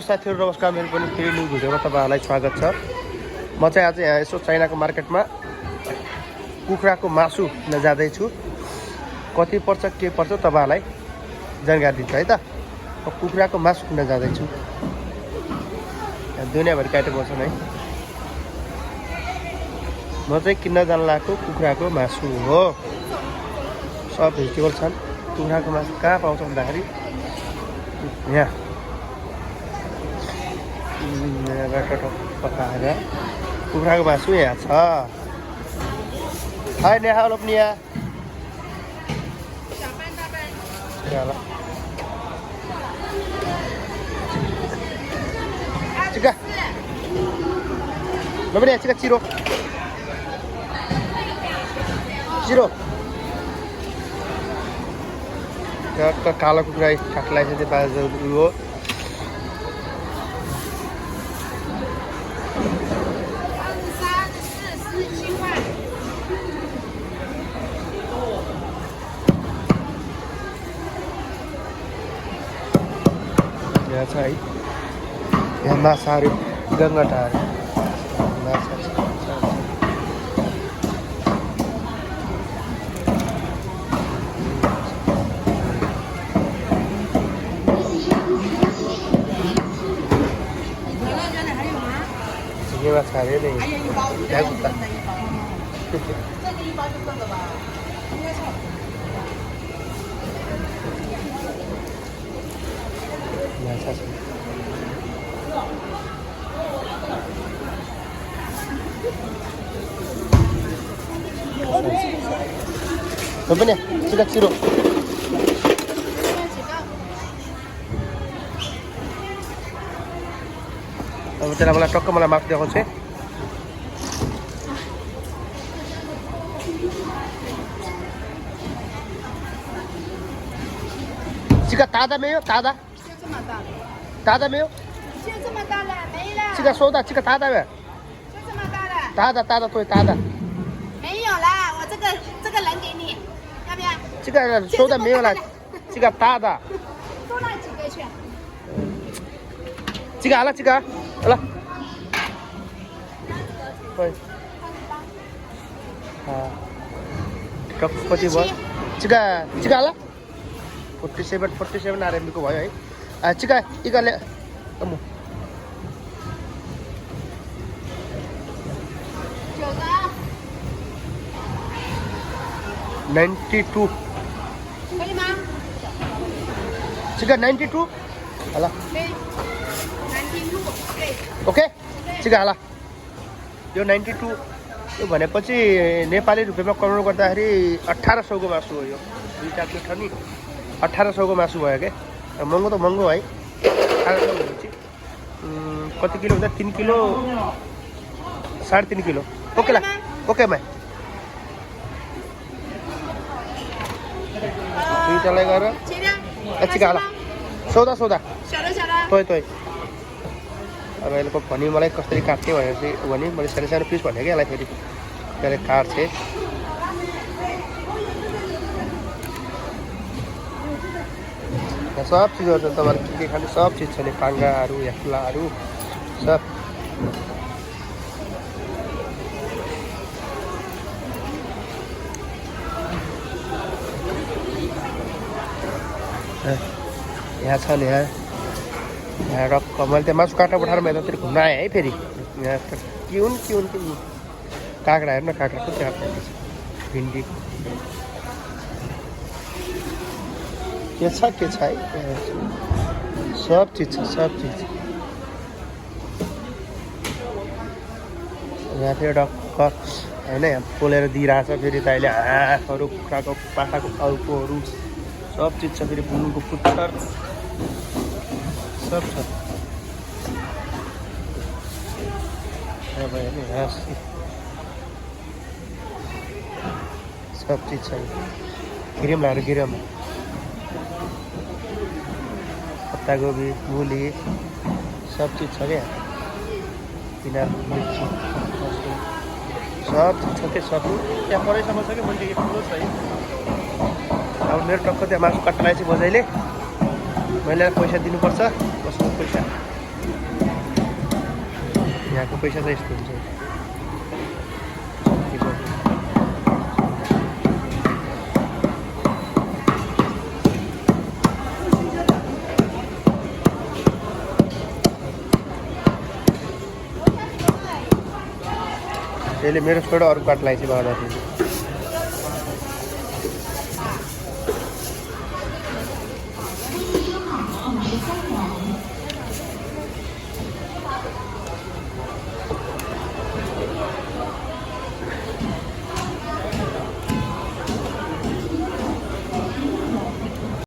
साथीहरु नमस्कार, मेरो पनि फेरि न्यू भिडियोमा तपाईहरुलाई स्वागत छ। म चाहिँ आज यहाँ यसो चाइनाको मार्केटमा कुखुराको मासु किन्न जाँदै छु। कति पर्छ के पर्छ तपाईहरुलाई जानकारी दिन्छु है त। म कुखुराको मासु किन्न जाँदै छु। यहाँ दुनियाभरि आइटम छन् है। म चाहिँ किन्न जान लागेको कुखुराको मासु हो। सब भेजिटेबल छन्। कुखुराको मासु कहाँ पाउँछ भन्दाखेरि यहाँ पकाएर कुखुराको मासु यहाँ छ। हाय नेहा लोप्निया चिका लोप्निया चिका चिरो चिरो कालो कुखुरा काट्लाई चाहिँ 5000 रुपियाँ हो। यहाँ छ है। यहाँ माछाहरू गङ्गटाहरू माछा छ। ये माछा अरे नहीं क्या कुत्ता माछा छ। हो पनि चिका चिरो अब त्यसलाई मलाई टक्क मलाई माफ देखाउँछ। चिका ताजा没有ताजा ताजा没有就这么大了，没了。चिका सौदा चिका ताजा没就这么大了。ताजा ताजा对ताजा没有啦，我这个人给你，要不要？ चिका सौदा没有了चिका ताजा多拿几个去。 चिका हाला चिका हाला कति भयो चिका चिका हाला 47 RMB को भयो है। चिका इकाले 92 可以吗？ चिका 92 हाला 对，南京路，对。 ओके चिका हाला यो 92 यो भनेपछि नेपाली रुपियाँमा कन्भर्ट गर्दाखेरि 1800 को मासु हो। यो दुईटा प्लेट छ नि 1800 को मासु भयो के। महँगो त महँगो है। 1800 भनेपछि कति किलो हुन्छ 3 किलो 3.5 किलो ओके ला ओके मै दुईटालाई गरेर 切掉。 चिका हाला सौदा सौदा 小的小的。 तोय तोय अब यसको भनी मलाई कसरी काट्ने भनेपछि भने मैले सानो सानो पिस भने के यसलाई फेरि त्यसले काट्छे। यहाँ सब चिजहरू छ तपाईँले के खाने सब चिज छ नि पाङ्गाहरू हेक्लाहरू सब। यहाँ छ नि यहाँ रक्क मैले त्यहाँ मासु काट्न पठाएर म यतातिर घुम्न आएँ है। फेरि यहाँ त के हुन् काँक्रा हेर्नु न काँक्रा कति काँक्रा भिन्डी के छ है सब चिज छ सब चिज। यहाँ फेरि डक्क होइन यहाँ पोलेर दिइरहेछ। फेरि त अहिले हाँसहरू कुखुराको पाखाको टाउकोहरू सब चिज छ। फेरि बुनुको पुच्छर सब छ। यहाँ भयो नि हाँस सब चिज छ। गिरम लाएर गिरम पत्तागोभी मुली सब चिज छ क्या। पिनार मिर्ची सब चिज छ क्या। सब त्यहाँ परैसम्म छ कि मैले ठुलो छ है। अब मेरो टक्क त्यहाँ मासु काट्न आएपछि बजाइले मैले पैसा दिनुपर्छ। कसको पैसा यहाँको पैसा चाहिँ यस्तो हुन्छ त्यसले मेरो छोडो अरू काट लगाएपछि बाँड्दाखेरि